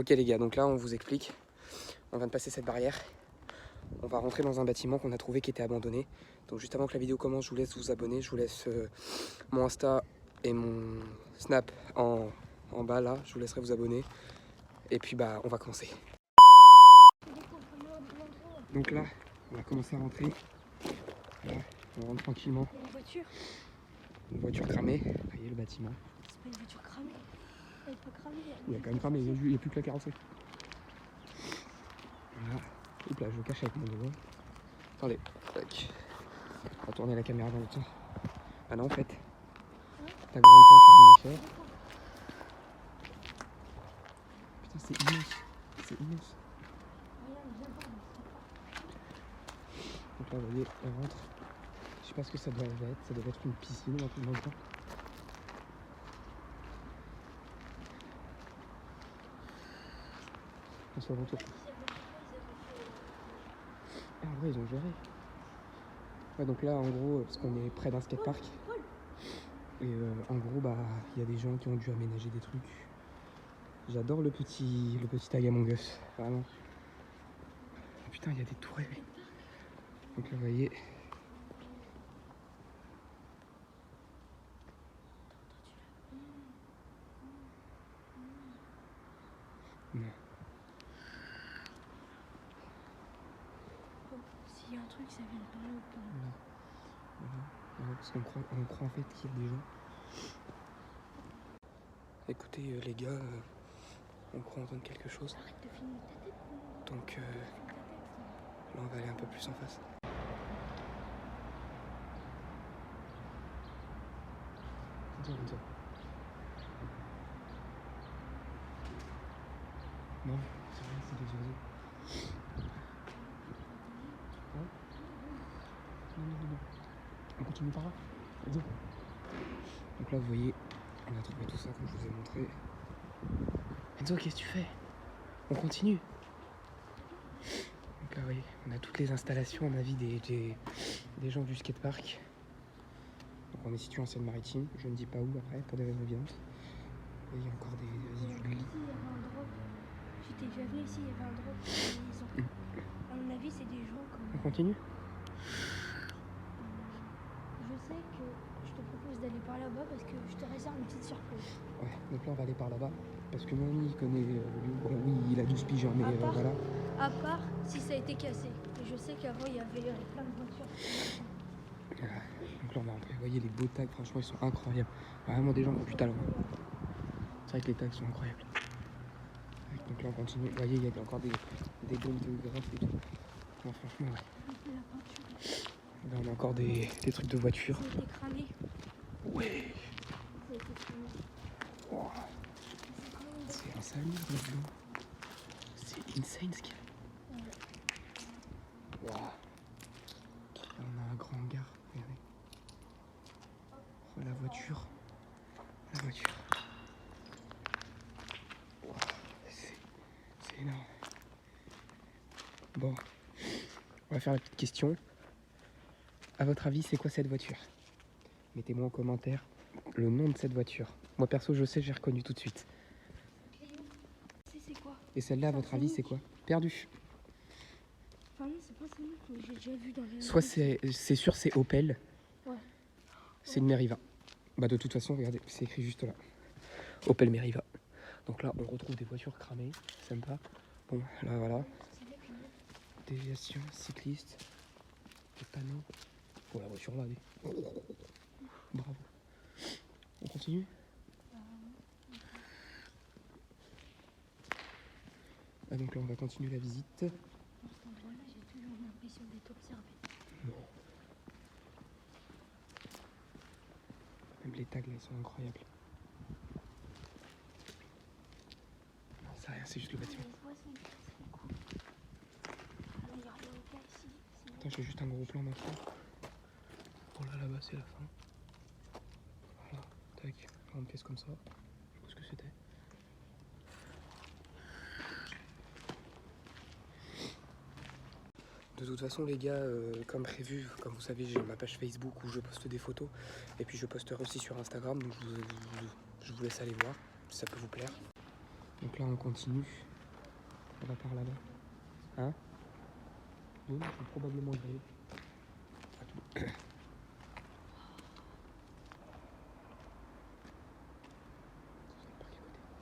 Ok les gars, donc là on vous explique. On vient de passer cette barrière. On va rentrer dans un bâtiment qu'on a trouvé qui était abandonné. Donc juste avant que la vidéo commence, je vous laisse vous abonner. Je vous laisse mon Insta et mon Snap en bas là. Je vous laisserai vous abonner. Et puis bah on va commencer. Donc là, on va commencer à rentrer. Voilà, on rentre tranquillement. Il y a une voiture. Une voiture cramée. Vous voyez le bâtiment. C'est pas une voiture cramée. Elle est pas cramée. Il y a quand même cramé, il n'y a plus que la carrosserie. Voilà. Oups là, je le cache avec mon doigt. Attendez, tac. On va tourner la caméra dans l'autre sens. Ah non, en fait, ta grande tente vient de les faire. Putain, c'est immense. C'est immense. Donc là, vous voyez, on rentre. Je sais pas ce que ça doit être. Ça doit être une piscine ou un truc dans le genre. On se retour. Ah, en vrai, ils ont géré. Ouais, donc là, en gros, parce qu'on est près d'un skatepark. Et en gros, bah, il y a des gens qui ont dû aménager des trucs. J'adore le petit tag Among Us, vraiment. Oh, putain, il y a des tourelles. Donc là, vous voyez. Non. S'il y a un truc, ça vient de par là ou pas. Voilà. Voilà, parce qu'on croit en fait qu'il y a des gens. Écoutez, les gars, on croit entendre quelque chose. Arrête de filmer ta tête. Donc là, on va aller un peu plus en face. Viens. Non, c'est rien, c'est des oiseaux. Hein? Non. On continue par là. Vas-y. Donc là, vous voyez, on a trouvé tout ça comme je vous ai montré. Enzo, qu'est-ce que tu fais? On continue. Donc là, vous voyez, on a toutes les installations, à mon avis, des gens du skatepark. Donc on est situé en Seine-Maritime, je ne dis pas où après, pour des raisons évidentes. Et il y a encore des résidus de lit. Ici, il y avait un drop. J'étais déjà venu ici, il y avait un drop. À mon avis, c'est des gens comme... On continue? Je sais que je te propose d'aller par là-bas parce que je te réserve une petite surprise. Ouais, donc là on va aller par là-bas. Parce que Noémie il connaît le lieu. Bon oui, il a 12 piges, mais voilà. À part si ça a été cassé. Et je sais qu'avant, il y avait plein de voitures. Donc là on va rentrer. Vous voyez les beaux tags, franchement ils sont incroyables. Vraiment des gens qui ont du talent. C'est vrai que les tags sont incroyables. Donc là on continue. Vous voyez, il y a encore des gommes de graphes et tout. Non, franchement, ouais. Là on a encore des trucs de voiture. Ça a été cramé. Ouais. Ça a été cramé. Wow. C'est un salut là-dedans. C'est insane ce qu'il y a. Ouais. Wow. Là on a un grand hangar, regardez. Oh la voiture. Wow. C'est énorme. Bon, on va faire la petite question. À votre avis, c'est quoi cette voiture? Mettez-moi en commentaire le nom de cette voiture. Moi perso, je sais, j'ai reconnu tout de suite. C'est quoi? Et celle-là, à votre avis, c'est quoi? Perdu. Enfin non, c'est pas Scénic, mais j'ai déjà vu dans les... Soit c'est sûr, c'est Opel. Ouais. C'est une Meriva. Bah de toute façon, regardez, c'est écrit juste là. Opel Meriva. Donc là, on retrouve des voitures cramées, sympa. Bon, là voilà. Déviation, cycliste, des panneaux. Oh la voiture là, allez. Bravo. On continue? Ah, donc là on va continuer la visite. Dans cet endroit-là, j'ai toujours l'impression d'être observé. Non. Même les tags là, ils sont incroyables. Non, c'est rien, c'est juste le bâtiment. Attends, j'ai juste un gros plan maintenant. Oh là-bas, c'est la fin. Voilà, tac, grande pièce comme ça. Je sais pas ce que c'était. De toute façon les gars, comme prévu, comme vous savez, j'ai ma page Facebook où je poste des photos. Et puis je posterai aussi sur Instagram, donc je vous laisse aller voir, si ça peut vous plaire. Donc là on continue. On va par là-bas. Hein? Oui, il faut probablement griller. Attends.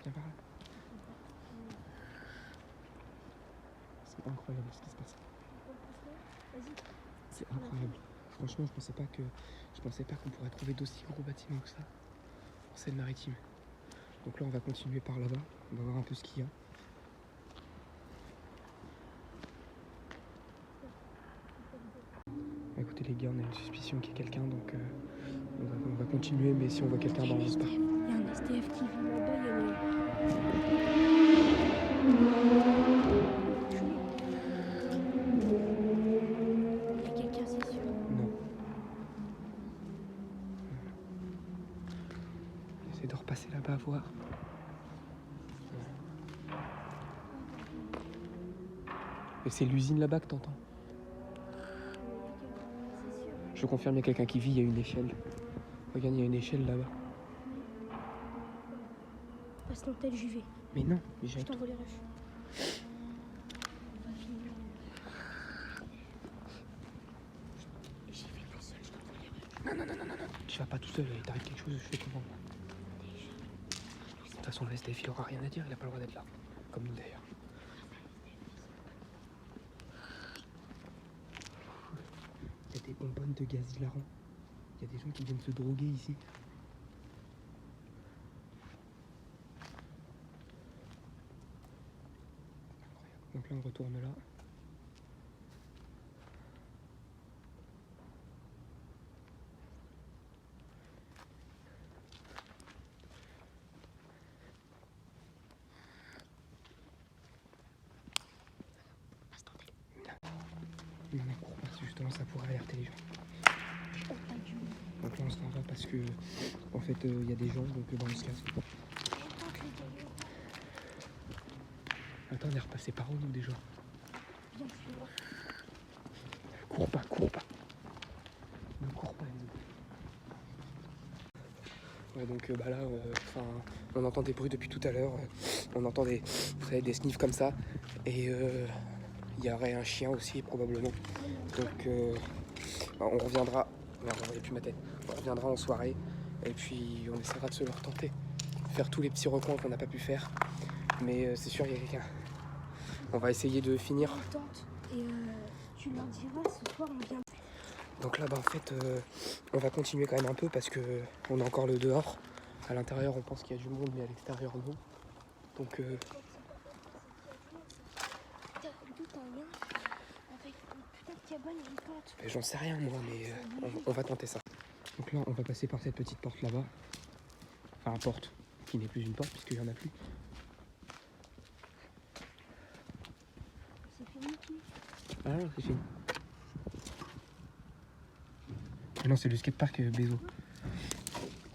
Viens par là. C'est incroyable ce qui se passe. Vas-y. C'est incroyable. Franchement, je pensais pas qu'on pourrait trouver d'aussi gros bâtiments que ça en Seine-Maritime. Donc là, on va continuer par là-bas. On va voir un peu ce qu'il y a. Écoutez les gars, on a une suspicion qu'il y ait quelqu'un, donc on va continuer, mais si on voit quelqu'un, bah on se part. Il y a un SDF qui vit là-bas, il y en a. Il y a quelqu'un, c'est sûr. Non. J'essaie de repasser là-bas, voir. Et c'est l'usine là-bas que t'entends. C'est sûr. Je confirme, il y a quelqu'un qui vit, il y a une échelle. Regarde, il y a une échelle là-bas. Passe dans tel JV. Mais non, mais Je t'envoie les rushs. On va finir. J'y vais tout seul, je t'envoie les rushs. Non. Tu vas pas tout seul, il t'arrive quelque chose, je fais comment? De toute façon, le SDF, il aura rien à dire, il a pas le droit d'être là. Comme nous d'ailleurs. Il y a des bonbonnes de gaz hilarant. Il y a des gens qui viennent se droguer ici. Incroyable. Donc là, on retourne là. Non, cours pas, justement, ça pourrait alerter les gens. Donc là, on se rend là parce que, en fait, il y a des gens, donc on se casse. Attends, on est repassé par où, nous, déjà? Viens, je vais voir. Cours pas. Ne cours pas, Enzo. Ouais, donc bah là, on entend des bruits depuis tout à l'heure. On entend des sniffs comme ça. Et il y aurait un chien aussi, probablement. Donc on reviendra. Merde, il n'y a plus ma tête. On reviendra en soirée. Et puis on essaiera de se le retenter. Faire tous les petits recoins qu'on n'a pas pu faire. Mais c'est sûr, il y a quelqu'un. On va essayer de finir. Et tu leur diras, ce soir on vient. Donc là, bah, en fait, on va continuer quand même un peu parce que on a encore le dehors. À l'intérieur, on pense qu'il y a du monde, mais à l'extérieur, non. Donc, T'as un lien avec une putain de cabane et une tente. j'en sais rien, moi, mais on va tenter ça. Donc là, on va passer par cette petite porte là-bas. Enfin, la porte qui n'est plus une porte puisqu'il n'y en a plus. C'est fini qui? Ah non, c'est fini. Ah non, c'est le skatepark Bézo.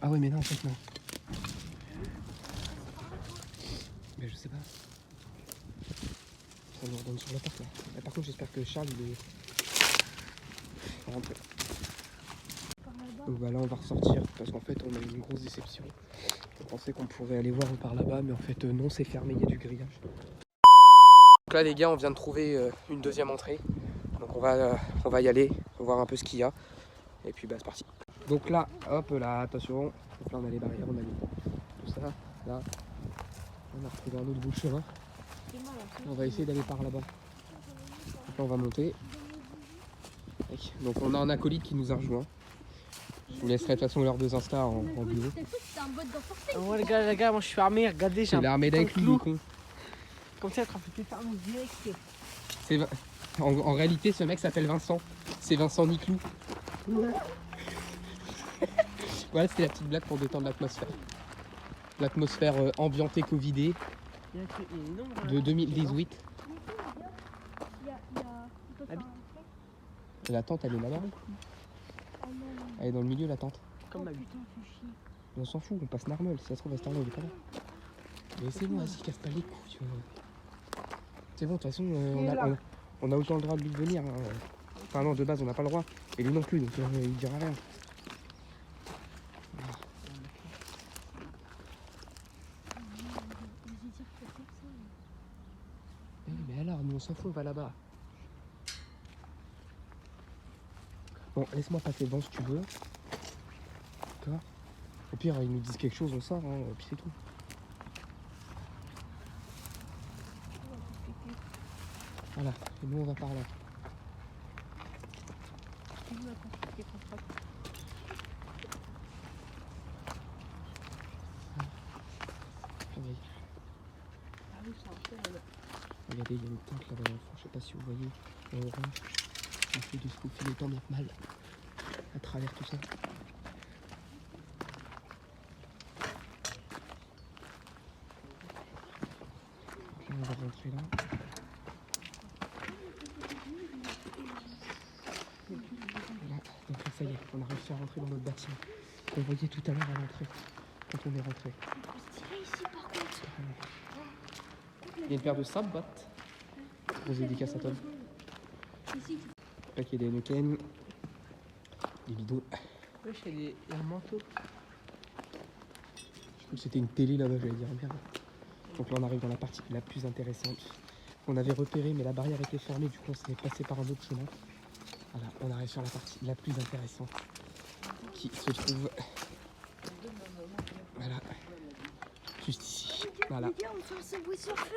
Ah ouais, mais non, en fait, non. Mais je sais pas. Ça nous redonne sur la porte là. Mais par contre, j'espère que Charles, il est rentré. Donc bah là, on va ressortir parce qu'en fait, on a eu une grosse déception. On pensait qu'on pourrait aller voir par là-bas, mais en fait, non, c'est fermé, il y a du grillage. Donc là, les gars, on vient de trouver une deuxième entrée. Donc on va y aller, voir un peu ce qu'il y a. Et puis bah c'est parti. Donc là, hop là, attention. Donc là on a les barrières, on a tout ça. Là, on a retrouvé un autre bout de chemin. On va essayer d'aller par là-bas. Donc là on va monter. Donc on a un acolyte qui nous a rejoint. Je vous laisserai de toute façon leurs deux Insta en bio. Ouais les gars, moi je suis armé, regardez, j'ai Il est armé d'un clou, con. Comme ça, être un peu plus tard, on dirait que C'est en réalité, ce mec s'appelle Vincent. C'est Vincent Niclou. Voilà, c'était la petite blague pour détendre l'atmosphère. L'atmosphère ambiantée Covidée il y a une ombre, de 2018. Et la tente, elle est là-bas. Elle est dans le milieu, la tente. comme ma vie. On s'en fout, on passe normal. Si ça se trouve, Astarno, il est pas là. Mais c'est bon, vas-y, casse pas les couilles. Tu vois. C'est bon, de toute façon, on a autant le droit de lui venir. Hein. Enfin, non, de base, on n'a pas le droit. Et lui non plus, donc il dira rien. nous on s'en fout, on va là-bas. Bon, laisse-moi passer devant si tu veux. D'accord. Au pire, ils nous disent quelque chose, on sort, hein, puis c'est tout. Voilà, et nous on va par là. Regardez, il y a une tente là-bas dans le fond, je sais pas si vous voyez, en orange. On fait de se faufiler tant bien que mal à travers tout ça. Donc là, on va rentrer là. Voilà, donc là, ça y est, on a réussi à rentrer dans notre bâtiment. On voyait tout à l'heure à l'entrée, quand on est rentré. Stylé ici par contre. Il y a une paire de sabots. Grosse dédicace à Tom. Ici. Paquet des Heineken. Des bidons. Wesh, il y a un manteau. Je crois que c'était une télé là-bas, j'allais dire merde. Donc là on arrive dans la partie la plus intéressante. On avait repéré mais la barrière était fermée, du coup on s'est passé par un autre chemin. Voilà, on arrive sur la partie la plus intéressante qui se trouve voilà, juste ici. Voilà, Les gars, on fait un subway surfer.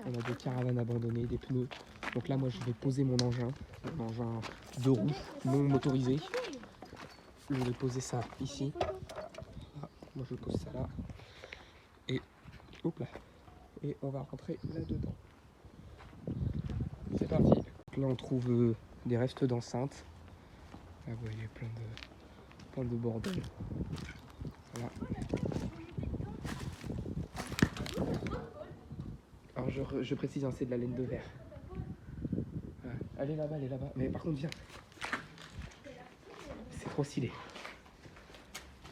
on a des caravanes abandonnées, des pneus. Donc là moi je vais poser mon engin de roue non motorisé. Je vais poser ça ici. Voilà, moi je pose ça là. Et hop là. Et on va rentrer là-dedans. C'est parti. Donc là on trouve des restes d'enceinte. Là vous voyez plein de bordel. Voilà. Alors je précise, hein, c'est de la laine de verre. Voilà. Allez là-bas, allez là-bas. Mais par contre viens. C'est trop stylé.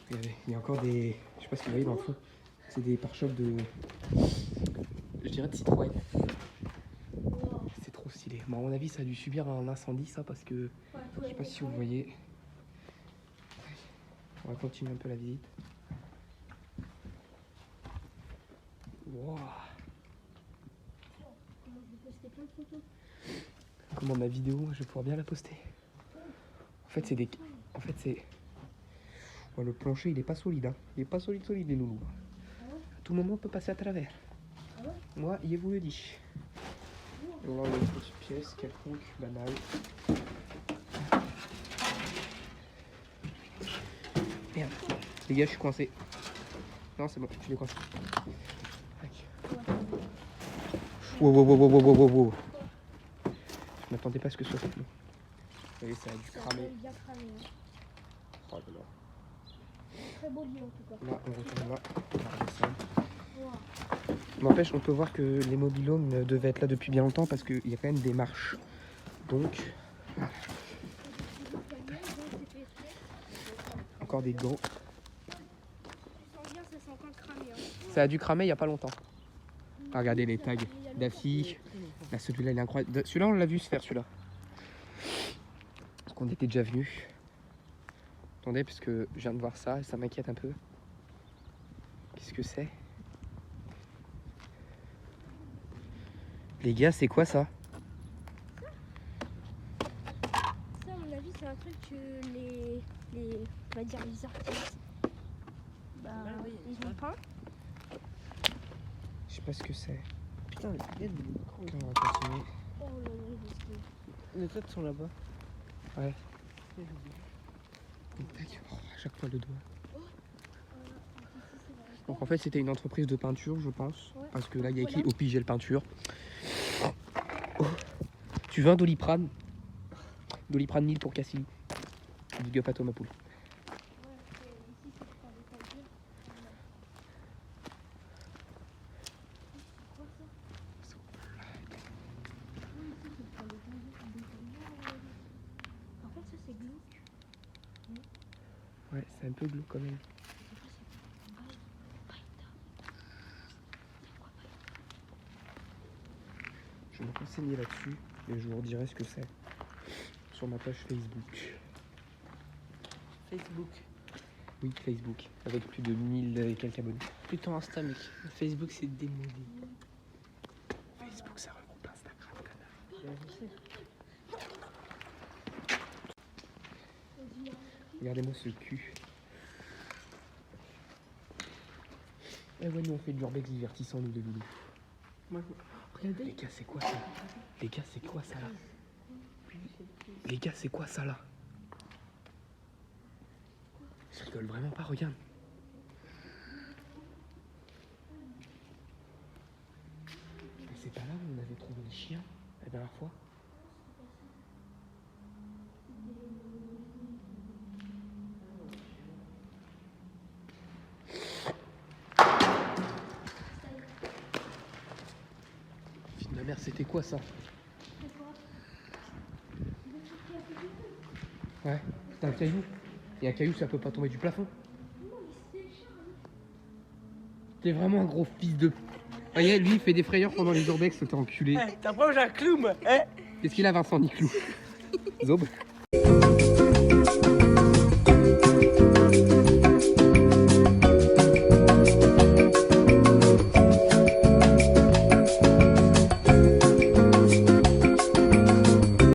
Regardez, il y a encore des. Je sais pas si vous voyez dans le fond. C'est des pare-chocs de. Je dirais de Citroën. C'est trop stylé. Bon, à mon avis, ça a dû subir un incendie, ça, parce que. Je sais pas si vous voyez. On va continuer un peu la visite. Wow. Comment ma vidéo, je vais pouvoir bien la poster. En fait, c'est des. En fait, c'est. Ouais, le plancher, il est pas solide. Hein. Il est pas solide, les loulous. À tout moment, on peut passer à travers. Moi, il vous le dit. Et là, on a une petite pièce quelconque, banale. Merde. Les gars, je suis coincé. Non, c'est bon, je suis décoincé. Wow, wow, wow, wow, wow, wow, wow. Je m'attendais pas à ce que ce soit cette. Vous voyez, ça a dû cramer. Bien cramé. Oh là là. Très beau lit en tout cas. Là, on retourne là. On va redescendre. Wow. N'empêche, on peut voir que les mobil-homes devaient être là depuis bien longtemps parce qu'il y a quand même des marches. Donc, encore des gants. Ça sent encore cramé. Ça a dû cramer il n'y a pas longtemps. Ah, regardez les tags d'Afi. Là, celui-là, il est incroyable. Celui-là, on l'a vu se faire, celui-là. Parce qu'on était déjà venu. Attendez, parce que je viens de voir ça et ça m'inquiète un peu. Qu'est-ce que c'est? Les gars, c'est quoi ça? Ça, à mon avis, c'est un truc que on va dire les artistes, ils ont peint. Je sais pas ce que c'est. Putain, il y a des micros. Ok, on va continuer. Oh là là, Les têtes sont là-bas. Ouais. Tac. Oh, à chaque fois le doigt. Donc en fait c'était une entreprise de peinture je pense. Ouais. Parce que là il y a écrit au Pigel Peinture. Oh. Tu veux un Doliprane? Doliprane 1000 pour Cassini. Big up à Thomas Poul. En fait, ça c'est glauque. Ouais c'est un peu glauque quand même. Je vais me renseigner là-dessus et je vous redirai ce que c'est sur ma page Facebook. Facebook. Oui, Facebook, avec plus de 1000 et quelques abonnés. Plutôt Insta, mec. Facebook, c'est démodé. Facebook, ça regroupe un Regardez-moi ce cul. Eh ouais, nous on fait de l'urbex divertissant, nous, de loulou. Regardez. Les gars, c'est quoi ça? Les gars, c'est quoi ça là? Les gars, c'est quoi ça là? Je rigole vraiment pas, regarde. Mais c'est pas là où on avait trouvé les chiens la dernière fois? Fille de ma mère, c'était quoi ça? Ouais, c'est un caillou. Et un caillou, ça peut pas tomber du plafond. T'es vraiment un gros fils de... Regarde, lui, il fait des frayeurs pendant les urbex, t'es enculé. T'as pas j'ai un clou, moi, hein? Qu'est-ce qu'il a, Vincent Niclou? Zob.